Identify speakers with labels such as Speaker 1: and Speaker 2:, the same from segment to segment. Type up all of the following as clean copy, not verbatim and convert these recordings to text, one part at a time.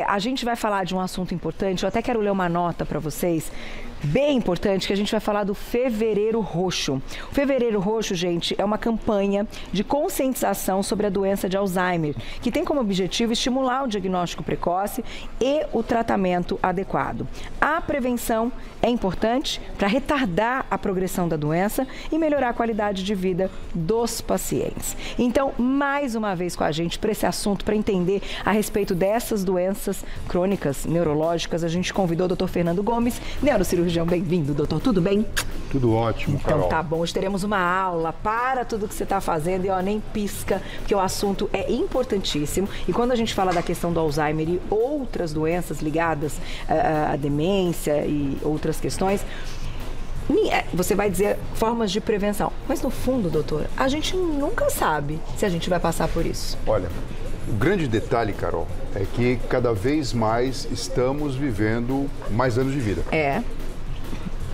Speaker 1: A gente vai falar de um assunto importante, eu até quero ler uma nota para vocês, bem importante, que a gente vai falar do Fevereiro Roxo. O Fevereiro Roxo, gente, é uma campanha de conscientização sobre a doença de Alzheimer, que tem como objetivo estimular o diagnóstico precoce e o tratamento adequado. A prevenção é importante para retardar a progressão da doença e melhorar a qualidade de vida dos pacientes. Então, mais uma vez com a gente para esse assunto, para entender a respeito dessas doenças crônicas, neurológicas, a gente convidou o Dr. Fernando Gomes, neurocirurgião. Bem-vindo, doutor. Tudo bem?
Speaker 2: Tudo ótimo,
Speaker 1: então,
Speaker 2: Carol.
Speaker 1: Tá bom. Hoje teremos uma aula para tudo que você está fazendo e ó, nem pisca, porque o assunto é importantíssimo. E quando a gente fala da questão do Alzheimer e outras doenças ligadas à demência e outras questões, você vai dizer formas de prevenção. Mas no fundo, doutor, a gente nunca sabe se a gente vai passar por isso.
Speaker 2: Olha, o grande detalhe, Carol, é que cada vez mais estamos vivendo mais anos de vida.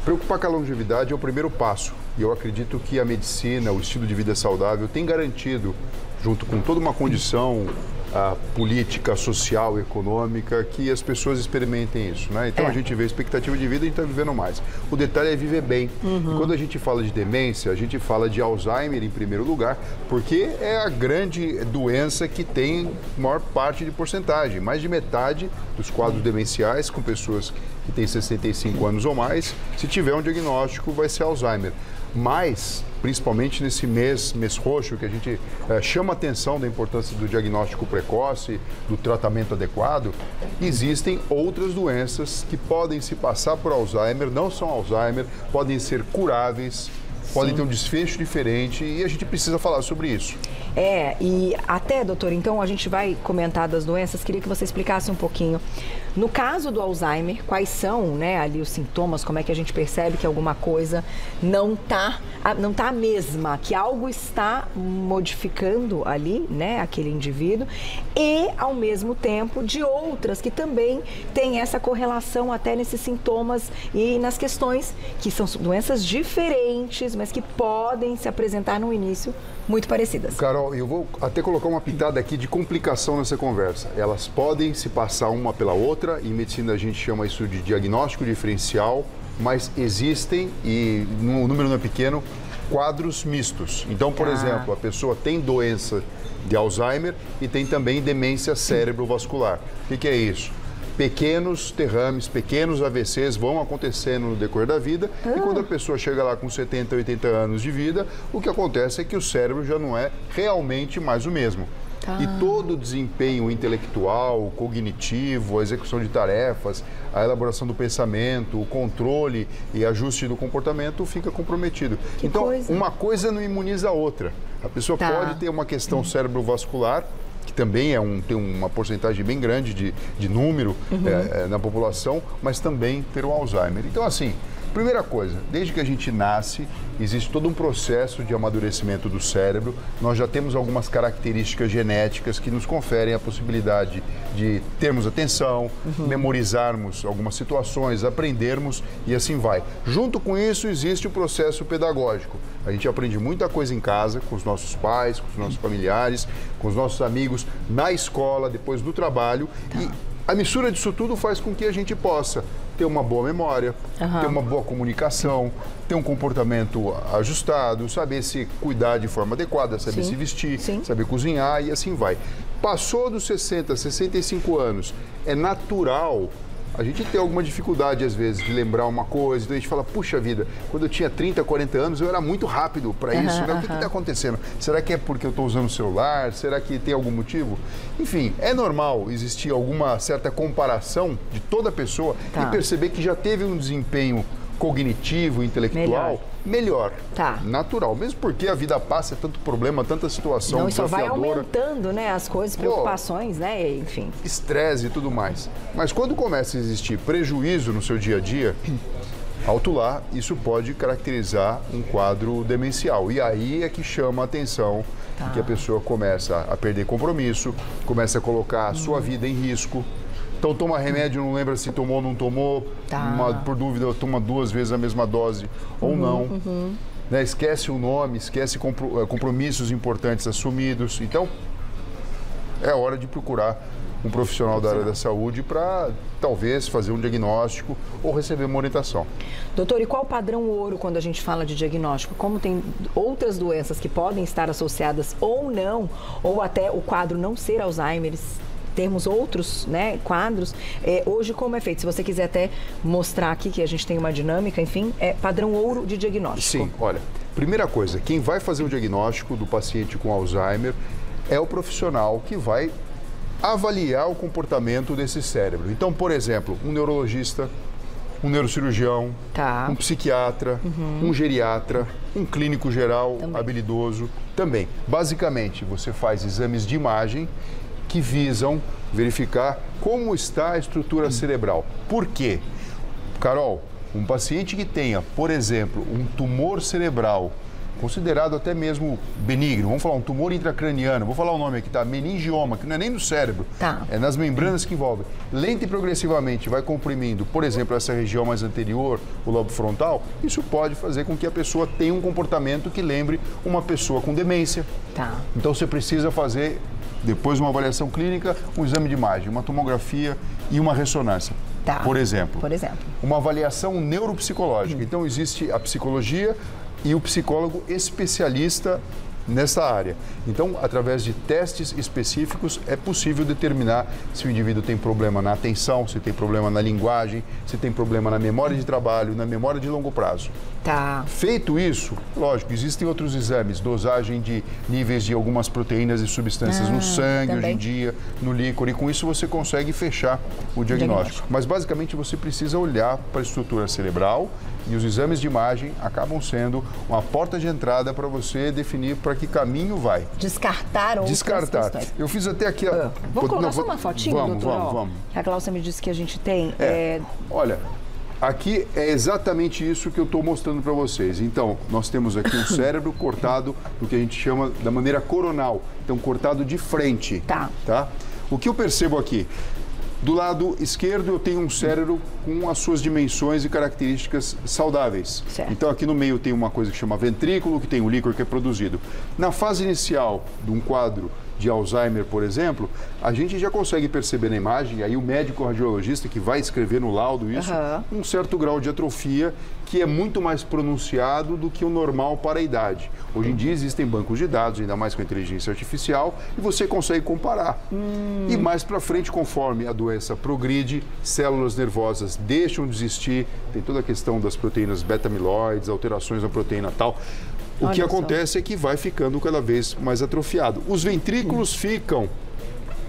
Speaker 2: Preocupar com a longevidade é o primeiro passo. E eu acredito que a medicina, o estilo de vida saudável, tem garantido, junto com toda uma condição política, social, econômica, que as pessoas experimentem isso, né? Então a gente vê a expectativa de vida e a gente está vivendo mais. O detalhe é viver bem. E quando a gente fala de demência, a gente fala de Alzheimer em primeiro lugar, porque é a grande doença que tem maior parte de porcentagem. Mais de metade dos quadros demenciais com pessoas que têm 65 anos ou mais, se tiver um diagnóstico, vai ser Alzheimer. Mas, principalmente nesse mês roxo, que a gente chama a atenção da importância do diagnóstico precoce, do tratamento adequado, existem outras doenças que podem se passar por Alzheimer, não são Alzheimer, podem ser curáveis, podem ter um desfecho diferente e a gente precisa falar sobre isso.
Speaker 1: E até, doutor, então a gente vai comentar das doenças, queria que você explicasse um pouquinho. No caso do Alzheimer, quais são, ali os sintomas, como é que a gente percebe que alguma coisa não tá a mesma, que algo está modificando ali, aquele indivíduo, e ao mesmo tempo de outras que também têm essa correlação até nesses sintomas e nas questões que são doenças diferentes, mas que podem se apresentar no início muito parecidas.
Speaker 2: Carol, eu vou até colocar uma pitada aqui de complicação nessa conversa. Elas podem se passar uma pela outra, em medicina a gente chama isso de diagnóstico diferencial, mas existem, e o número não é pequeno, quadros mistos. Então, por exemplo, a pessoa tem doença de Alzheimer e tem também demência cerebrovascular. O que é isso? Pequenos derrames, pequenos AVCs vão acontecendo no decorrer da vida e quando a pessoa chega lá com 70, 80 anos de vida, o que acontece é que o cérebro já não é realmente mais o mesmo. E todo o desempenho intelectual, cognitivo, a execução de tarefas, a elaboração do pensamento, o controle e ajuste do comportamento fica comprometido. Uma coisa não imuniza a outra. A pessoa pode ter uma questão cerebrovascular, que também tem uma porcentagem bem grande de número na população, mas também ter o Alzheimer. Então, assim, primeira coisa, desde que a gente nasce, existe todo um processo de amadurecimento do cérebro. Nós já temos algumas características genéticas que nos conferem a possibilidade de termos atenção, memorizarmos algumas situações, aprendermos e assim vai. Junto com isso, existe o processo pedagógico. A gente aprende muita coisa em casa, com os nossos pais, com os nossos familiares, com os nossos amigos, na escola, depois do trabalho. E a mistura disso tudo faz com que a gente possa ter uma boa memória, ter uma boa comunicação, ter um comportamento ajustado, saber se cuidar de forma adequada, saber se vestir, saber cozinhar e assim vai. Passou dos 60, 65 anos, é natural a gente tem alguma dificuldade, às vezes, de lembrar uma coisa. Então a gente fala, puxa vida, quando eu tinha 30, 40 anos, eu era muito rápido para isso. Né? O que está acontecendo? Será que é porque eu estou usando o celular? Será que tem algum motivo? Enfim, é normal existir alguma certa comparação de toda pessoa e perceber que já teve um desempenho cognitivo, intelectual, melhor. Natural. Mesmo porque a vida passa, é tanto problema, tanta situação desafiadora.
Speaker 1: Só vai aumentando, as coisas, preocupações, enfim.
Speaker 2: Estresse e tudo mais. Mas quando começa a existir prejuízo no seu dia a dia, alto lá, isso pode caracterizar um quadro demencial. E aí é que chama a atenção que a pessoa começa a perder compromisso, começa a colocar a sua vida em risco. Então toma remédio, não lembra se tomou ou não tomou, por dúvida toma 2 vezes a mesma dose ou não. Esquece o nome, esquece compromissos importantes assumidos. Então é hora de procurar um profissional da área da saúde para talvez fazer um diagnóstico ou receber uma orientação.
Speaker 1: Doutor, e qual o padrão ouro quando a gente fala de diagnóstico? Como tem outras doenças que podem estar associadas ou não, ou até o quadro não ser Alzheimer, temos outros, né, quadros. Hoje, como é feito? Se você quiser até mostrar aqui que a gente tem uma dinâmica, enfim, é padrão ouro de diagnóstico.
Speaker 2: Sim, olha, primeira coisa, quem vai fazer o diagnóstico do paciente com Alzheimer é o profissional que vai avaliar o comportamento desse cérebro. Então, por exemplo, um neurologista, um neurocirurgião, um psiquiatra, um geriatra, um clínico geral habilidoso também. Basicamente, você faz exames de imagem que visam verificar como está a estrutura cerebral. Por quê? Carol, um paciente que tenha, por exemplo, um tumor cerebral, considerado até mesmo benigno, vamos falar um tumor intracraniano, vou falar o nome aqui, tá? Meningioma, que não é nem no cérebro, é nas membranas que envolvem. Lenta e progressivamente vai comprimindo, por exemplo, essa região mais anterior, o lobo frontal, isso pode fazer com que a pessoa tenha um comportamento que lembre uma pessoa com demência. Então você precisa fazer, depois de uma avaliação clínica, um exame de imagem, uma tomografia e uma ressonância. Por exemplo, uma avaliação neuropsicológica. Então existe a psicologia e o psicólogo especialista nessa área. Então, através de testes específicos, é possível determinar se o indivíduo tem problema na atenção, se tem problema na linguagem, se tem problema na memória de trabalho, na memória de longo prazo. Feito isso, lógico, existem outros exames, dosagem de níveis de algumas proteínas e substâncias no sangue, hoje em dia, no líquor, e com isso você consegue fechar o diagnóstico. Mas, basicamente, você precisa olhar para a estrutura cerebral e os exames de imagem acabam sendo uma porta de entrada para você definir para que caminho vai.
Speaker 1: Descartar outras questões.
Speaker 2: Eu fiz até aqui...
Speaker 1: Vamos colocar só uma fotinho, doutor?
Speaker 2: Vamos.
Speaker 1: A Glaucia me disse que a gente tem...
Speaker 2: Olha, aqui é exatamente isso que eu estou mostrando para vocês. Então, nós temos aqui um cérebro cortado do que a gente chama da maneira coronal. Então, cortado de frente. Tá? O que eu percebo aqui? Do lado esquerdo eu tenho um cérebro com as suas dimensões e características saudáveis. Então aqui no meio tem uma coisa que chama ventrículo, que tem o líquor que é produzido. Na fase inicial de um quadro de Alzheimer, por exemplo, a gente já consegue perceber na imagem, aí o médico radiologista que vai escrever no laudo isso, um certo grau de atrofia que é muito mais pronunciado do que o normal para a idade. Hoje em dia existem bancos de dados, ainda mais com a inteligência artificial, e você consegue comparar. E mais para frente, conforme a doença progride, células nervosas deixam de existir, tem toda a questão das proteínas beta-amiloides, alterações na proteína tal. O que acontece é que vai ficando cada vez mais atrofiado. Os ventrículos ficam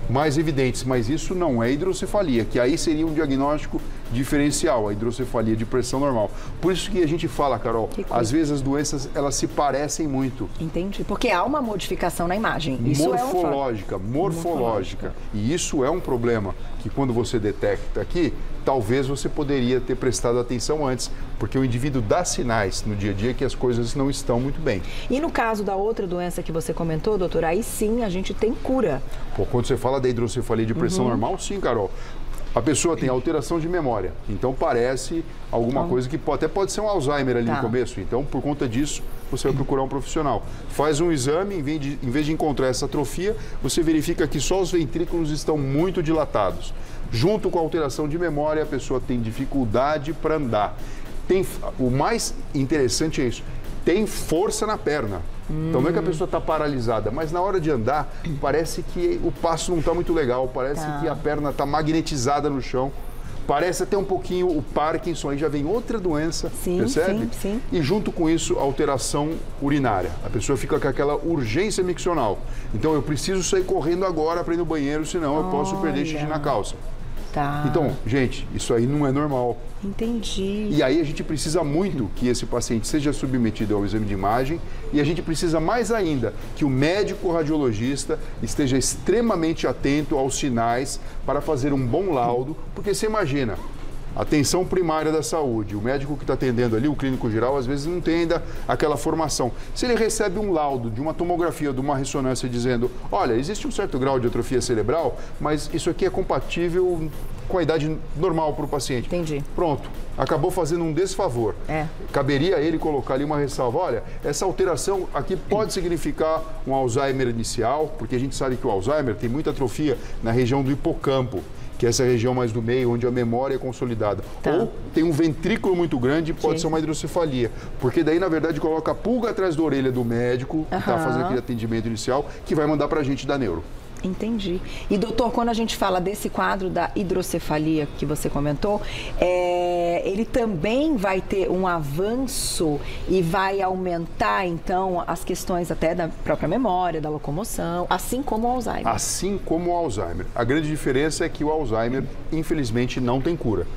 Speaker 2: mais evidentes, mas isso não é hidrocefalia, que aí seria um diagnóstico diferencial, a hidrocefalia de pressão normal. Por isso que a gente fala, Carol, às vezes as doenças, elas se parecem muito.
Speaker 1: Entendi, porque há uma modificação na imagem. Isso
Speaker 2: morfológica. E isso é um problema que quando você detecta aqui, talvez você poderia ter prestado atenção antes, porque o indivíduo dá sinais no dia a dia que as coisas não estão muito bem.
Speaker 1: E no caso da outra doença que você comentou, doutor, aí sim a gente tem cura.
Speaker 2: Quando você fala da hidrocefalia de pressão normal, sim, Carol. A pessoa tem alteração de memória, então parece alguma coisa que até pode ser um Alzheimer ali no começo. Então, por conta disso, você vai procurar um profissional. Faz um exame, em vez de encontrar essa atrofia, você verifica que só os ventrículos estão muito dilatados. Junto com a alteração de memória, a pessoa tem dificuldade para andar. O mais interessante é isso, tem força na perna. Então não é que a pessoa está paralisada, mas na hora de andar, parece que o passo não está muito legal, parece que a perna está magnetizada no chão. Parece até um pouquinho o Parkinson, aí já vem outra doença, percebe?
Speaker 1: Sim.
Speaker 2: E junto com isso, alteração urinária. A pessoa fica com aquela urgência miccional. Então eu preciso sair correndo agora para ir no banheiro, senão eu posso perder xixi na calça. Então, gente, isso aí não é normal.
Speaker 1: Entendi.
Speaker 2: E aí a gente precisa muito que esse paciente seja submetido ao exame de imagem e a gente precisa mais ainda que o médico radiologista esteja extremamente atento aos sinais para fazer um bom laudo, porque você imagina, atenção primária da saúde, o médico que está atendendo ali, o clínico geral, às vezes não tem ainda aquela formação. Se ele recebe um laudo de uma tomografia, de uma ressonância dizendo, olha, existe um certo grau de atrofia cerebral, mas isso aqui é compatível com a idade normal para o paciente.
Speaker 1: Entendi.
Speaker 2: Pronto, acabou fazendo um desfavor. Caberia a ele colocar ali uma ressalva, olha, essa alteração aqui pode significar um Alzheimer inicial, porque a gente sabe que o Alzheimer tem muita atrofia na região do hipocampo, que é essa região mais do meio, onde a memória é consolidada. Ou tem um ventrículo muito grande, pode ser uma hidrocefalia. Porque daí, na verdade, coloca a pulga atrás da orelha do médico, que está fazendo aquele atendimento inicial, que vai mandar para a gente da neuro.
Speaker 1: Entendi. E, doutor, quando a gente fala desse quadro da hidrocefalia que você comentou, ele também vai ter um avanço e vai aumentar, então, as questões até da própria memória, da locomoção, assim como o Alzheimer.
Speaker 2: Assim como o Alzheimer. A grande diferença é que o Alzheimer, infelizmente, não tem cura.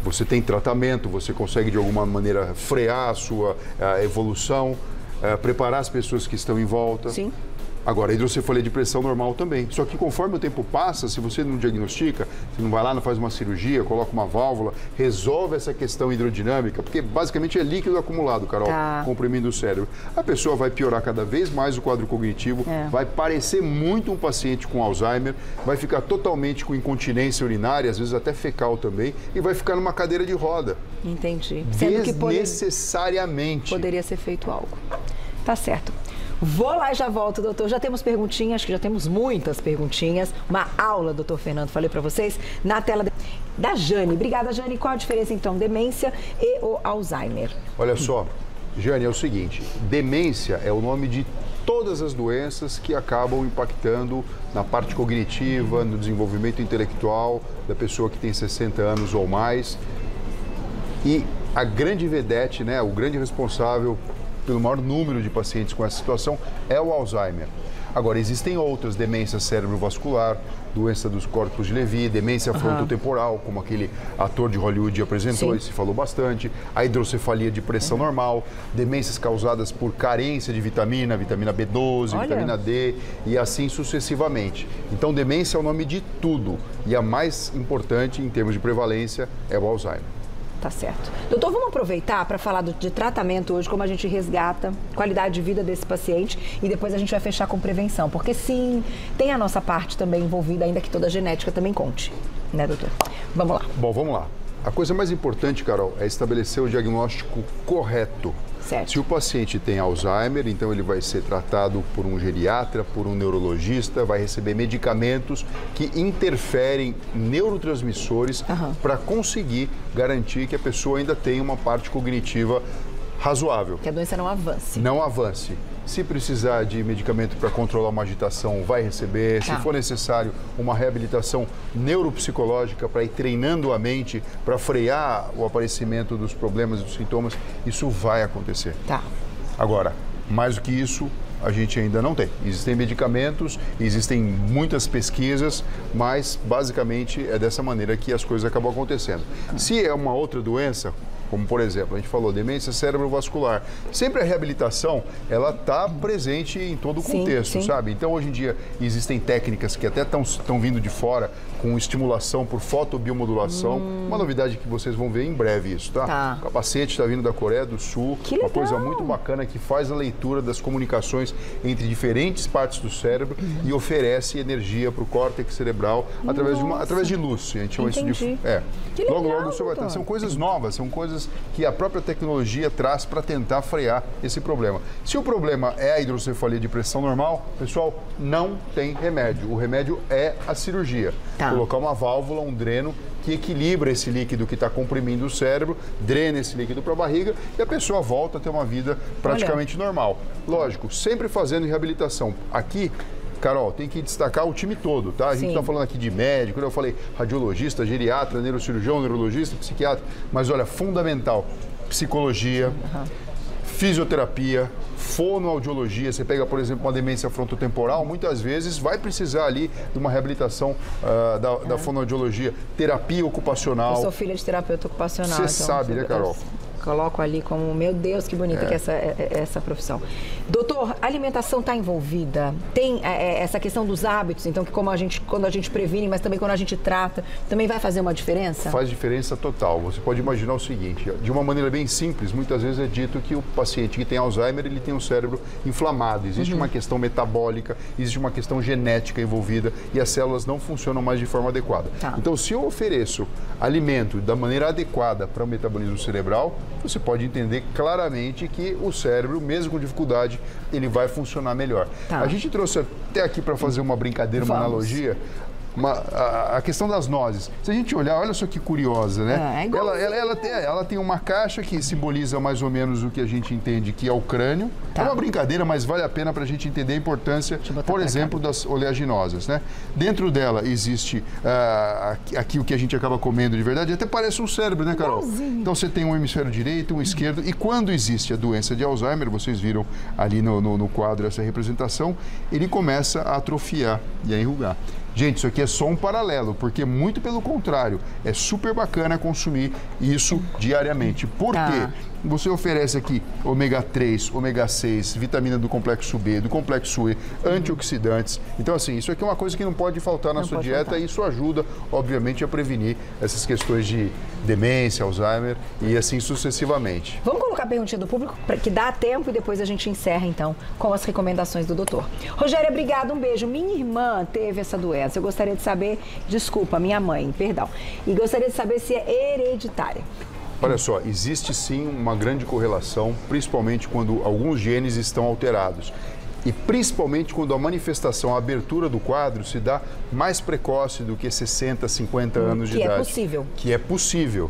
Speaker 2: Você tem tratamento, você consegue, de alguma maneira, frear a sua evolução, preparar as pessoas que estão em volta.
Speaker 1: Sim.
Speaker 2: Agora, a hidrocefalia de pressão normal também. Só que conforme o tempo passa, se você não diagnostica, você não vai lá, não faz uma cirurgia, coloca uma válvula, resolve essa questão hidrodinâmica, porque basicamente é líquido acumulado, Carol, comprimindo o cérebro. A pessoa vai piorar cada vez mais o quadro cognitivo, vai parecer muito um paciente com Alzheimer, vai ficar totalmente com incontinência urinária, às vezes até fecal também, e vai ficar numa cadeira de roda.
Speaker 1: Entendi. Sendo que
Speaker 2: desnecessariamente.
Speaker 1: Poderia ser feito algo. Tá certo. Vou lá e já volto, doutor. Já temos perguntinhas, acho que já temos muitas perguntinhas. Uma aula, doutor Fernando, falei para vocês, na tela da Jane. Obrigada, Jane. Qual a diferença, então, demência e o Alzheimer?
Speaker 2: Olha só, Jane, é o seguinte, demência é o nome de todas as doenças que acabam impactando na parte cognitiva, no desenvolvimento intelectual da pessoa que tem 60 anos ou mais. E a grande vedete, né, o grande responsável pelo maior número de pacientes com essa situação é o Alzheimer. Agora, existem outras, demência cerebrovascular, doença dos corpos de Levy, demência frontotemporal, como aquele ator de Hollywood apresentou e se falou bastante, a hidrocefalia de pressão normal, demências causadas por carência de vitamina B12, vitamina D e assim sucessivamente. Então, demência é o nome de tudo e a mais importante em termos de prevalência é o Alzheimer.
Speaker 1: Tá certo. Doutor, vamos aproveitar para falar de tratamento hoje, como a gente resgata a qualidade de vida desse paciente e depois a gente vai fechar com prevenção, porque sim, tem a nossa parte também envolvida, ainda que toda a genética também conte, né, doutor? Vamos lá.
Speaker 2: Bom, vamos lá. A coisa mais importante, Carol, é estabelecer o diagnóstico correto.
Speaker 1: Certo.
Speaker 2: Se o paciente tem Alzheimer, então ele vai ser tratado por um geriatra, por um neurologista, vai receber medicamentos que interferem neurotransmissores para conseguir garantir que a pessoa ainda tenha uma parte cognitiva razoável.
Speaker 1: Que a doença não avance.
Speaker 2: Não avance. Se precisar de medicamento para controlar uma agitação, vai receber. Se for necessário, uma reabilitação neuropsicológica para ir treinando a mente, para frear o aparecimento dos problemas e dos sintomas, isso vai acontecer. Agora, mais do que isso, a gente ainda não tem. Existem medicamentos, existem muitas pesquisas, mas basicamente é dessa maneira que as coisas acabam acontecendo. Se é uma outra doença, como por exemplo, a gente falou, demência cerebrovascular, sempre a reabilitação, ela está presente em todo o contexto, sabe? Então, hoje em dia, existem técnicas que até estão vindo de fora, com estimulação por fotobiomodulação. Uma novidade que vocês vão ver em breve isso, tá? O capacete está vindo da Coreia do Sul, uma coisa muito bacana que faz a leitura das comunicações entre diferentes partes do cérebro e oferece energia para o córtex cerebral através de luz. A gente chama isso de... Logo isso vai ter. São coisas novas, são coisas que a própria tecnologia traz para tentar frear esse problema. Se o problema é a hidrocefalia de pressão normal, pessoal, não tem remédio. O remédio é a cirurgia. Colocar uma válvula, um dreno que equilibra esse líquido que está comprimindo o cérebro, drena esse líquido para a barriga e a pessoa volta a ter uma vida praticamente normal. Lógico, sempre fazendo reabilitação. Aqui, Carol, tem que destacar o time todo, tá? A gente está falando aqui de médico, eu falei radiologista, geriatra, neurocirurgião, neurologista, psiquiatra, mas olha, fundamental, psicologia, fisioterapia, fonoaudiologia. Você pega, por exemplo, uma demência frontotemporal, muitas vezes vai precisar ali de uma reabilitação da fonoaudiologia, terapia ocupacional.
Speaker 1: Eu sou filha de terapeuta ocupacional.
Speaker 2: Você sabe, né, Carol?
Speaker 1: coloco ali como, meu Deus, que bonita que é essa profissão. Doutor, a alimentação está envolvida? Tem essa questão dos hábitos, então, que quando a gente previne, mas também quando a gente trata, também vai fazer uma diferença?
Speaker 2: Faz diferença total. Você pode imaginar o seguinte, de uma maneira bem simples, muitas vezes é dito que o paciente que tem Alzheimer, ele tem um cérebro inflamado. Existe uma questão metabólica, existe uma questão genética envolvida e as células não funcionam mais de forma adequada.
Speaker 1: Tá.
Speaker 2: Então, se eu ofereço alimento da maneira adequada para o metabolismo cerebral, você pode entender claramente que o cérebro, mesmo com dificuldade, ele vai funcionar melhor.
Speaker 1: Tá.
Speaker 2: A gente trouxe até aqui para fazer uma brincadeira, uma analogia, a questão das nozes. Se a gente olhar, olha só que curiosa, né? Ela tem uma caixa que simboliza mais ou menos o que a gente entende que é o crânio. Tá. É uma brincadeira, mas vale a pena para a gente entender a importância, por exemplo, das oleaginosas, né? Dentro dela existe aqui o que a gente acaba comendo de verdade, até parece um cérebro, né, Carol?
Speaker 1: Igualzinho.
Speaker 2: Então você tem um hemisfério direito, um esquerdo, e quando existe a doença de Alzheimer, vocês viram ali no quadro essa representação, ele começa a atrofiar e a enrugar. Gente, isso aqui é só um paralelo, porque muito pelo contrário, é super bacana consumir isso diariamente. Por quê? Você oferece aqui ômega 3, ômega 6, vitamina do complexo B, do complexo E, antioxidantes. Então, assim, isso aqui é uma coisa que não pode faltar na sua dieta e isso ajuda, obviamente, a prevenir essas questões de demência, Alzheimer e assim sucessivamente.
Speaker 1: Vamos colocar a perguntinha do público, para que dá tempo e depois a gente encerra, então, com as recomendações do doutor. Rogéria, obrigada, um beijo. Minha irmã teve essa doença. Eu gostaria de saber, desculpa, minha mãe, perdão. E gostaria de saber se é hereditária.
Speaker 2: Olha só, existe sim uma grande correlação, principalmente quando alguns genes estão alterados. E principalmente quando a manifestação, a abertura do quadro se dá mais precoce do que 60, 50 anos de idade.
Speaker 1: Que é possível.
Speaker 2: Que é possível.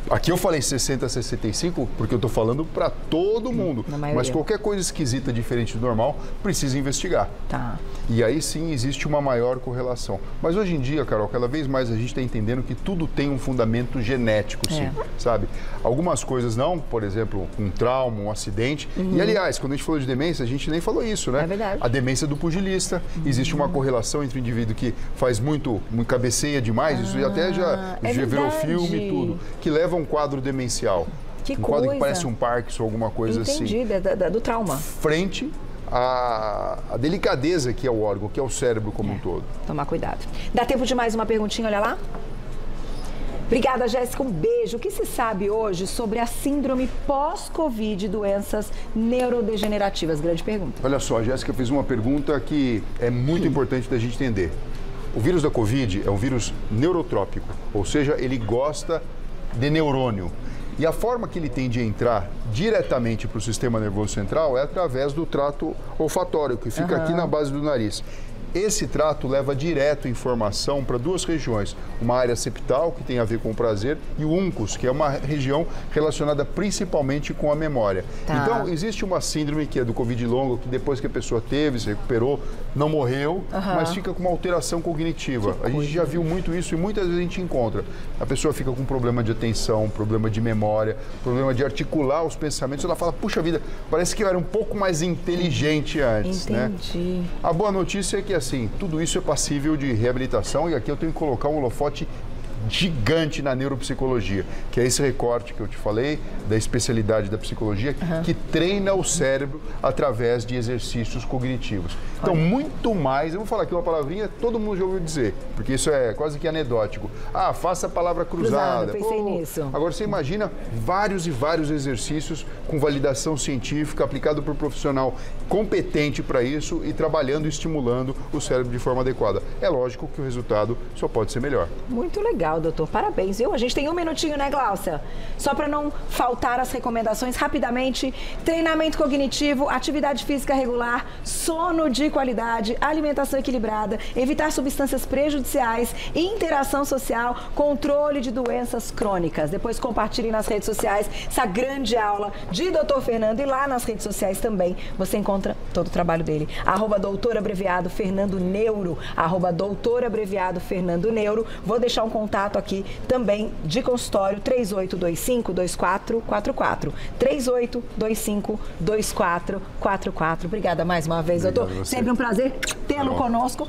Speaker 2: Aqui eu falei 60 a 65 porque eu estou falando para todo mundo. Mas qualquer coisa esquisita, diferente do normal, precisa investigar.
Speaker 1: Tá.
Speaker 2: E aí sim existe uma maior correlação. Mas hoje em dia, Carol, cada vez mais a gente está entendendo que tudo tem um fundamento genético, sim, sabe? Algumas coisas não, por exemplo, um trauma, um acidente. E aliás, quando a gente falou de demência, a gente nem falou isso, né?
Speaker 1: É verdade.
Speaker 2: A demência do pugilista, existe uma correlação entre o indivíduo que faz muito cabeceia demais, isso até já virou filme e tudo, que leva a um quadro demencial. Um quadro que parece um Parkinson, alguma coisa assim.
Speaker 1: Entendi, do trauma.
Speaker 2: Frente a delicadeza que é o órgão, que é o cérebro como um todo.
Speaker 1: Tomar cuidado. Dá tempo de mais uma perguntinha, olha lá? Obrigada, Jéssica. Um beijo. O que se sabe hoje sobre a síndrome pós-Covid e doenças neurodegenerativas? Grande pergunta.
Speaker 2: Olha só, a Jéssica fez uma pergunta que é muito importante da gente entender. O vírus da Covid é um vírus neurotrópico, ou seja, ele gosta de neurônio. E a forma que ele tem de entrar diretamente para o sistema nervoso central é através do trato olfatório, que fica aqui na base do nariz. Esse trato leva direto informação para duas regiões, uma área septal, que tem a ver com o prazer, e o uncus, que é uma região relacionada principalmente com a memória. Então, existe uma síndrome que é do Covid longo, que depois que a pessoa teve, se recuperou, não morreu, mas fica com uma alteração cognitiva. A gente já viu muito isso e muitas vezes a gente encontra. A pessoa fica com problema de atenção, problema de memória, problema de articular os pensamentos. Ela fala, puxa vida, parece que eu era um pouco mais inteligente antes,
Speaker 1: Entendi.
Speaker 2: né? A boa notícia é que assim, tudo isso é passível de reabilitação e aqui eu tenho que colocar um holofote gigante na neuropsicologia, que é esse recorte que eu te falei, da especialidade da psicologia, que treina o cérebro através de exercícios cognitivos. Então, muito mais, eu vou falar aqui uma palavrinha, todo mundo já ouviu dizer, porque isso é quase que anedótico. Ah, faça a palavra cruzada.
Speaker 1: Pensei nisso.
Speaker 2: Agora, você imagina vários e vários exercícios com validação científica, aplicado por profissional competente para isso e trabalhando e estimulando o cérebro de forma adequada. É lógico que o resultado só pode ser melhor.
Speaker 1: Muito legal, doutor. Parabéns, viu? A gente tem um minutinho, né, Gláucia? Só para não faltar as recomendações, rapidamente, treinamento cognitivo, atividade física regular, sono de qualidade, alimentação equilibrada, evitar substâncias prejudiciais, interação social, controle de doenças crônicas. Depois compartilhem nas redes sociais essa grande aula de Dr. Fernando e lá nas redes sociais também você encontra todo o trabalho dele. @doutorabreviado_Fernando_Neuro, @doutorabreviado_Fernando_Neuro. Vou deixar um contato aqui também de consultório 3825-2444. 3825-2444. Obrigada mais uma vez, doutor. Sempre um prazer tê-lo conosco.